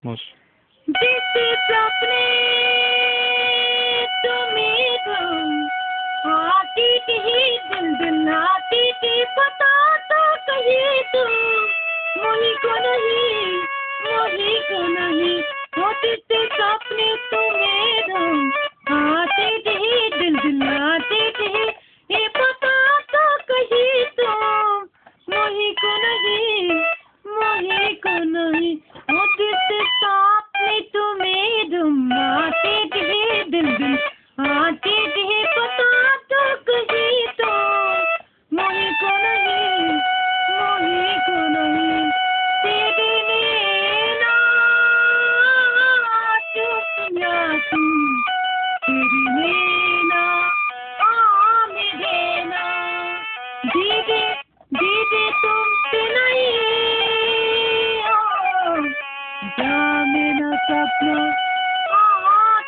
Muss. बीते सपने तुम्हें दो आती थी दिल दिल आती थी पता तो कहीं तुम मोही को नहीं होती थे सपने तुम्हें दो आते थे दिल दिल आते थे ये पता तो कहीं तुम मोही को नहीं होती थे सपने तुम्हें दो आते थे दिल दिल आते थे पता तो कहीं तुम मोही को नहीं तेरे नैना चुपिया तुम तेरे नैना मेरे ना दीदी तुमसे नहीं जा मेरा सपना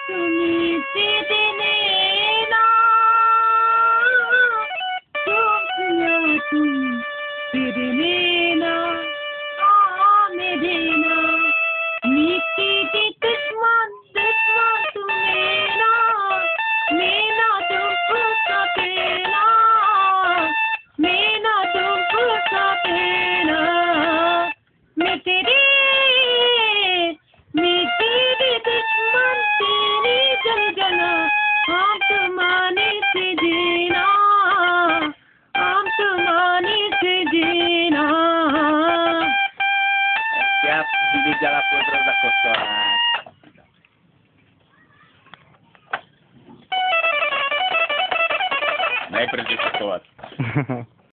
तुम्हें तेरे नैना चुपिया तुम तेरे नैना मेरे ना मिट्टी के दुश्मन तू मेरा तुमको सपेना मेरा तुमको सपेना मैं तेरे दुश्मन तेरी जलजना हम तुम्हारे से जीना हम तुम्हारे से जीना Ya di jalan putra da Costa. Najpierw gdzieś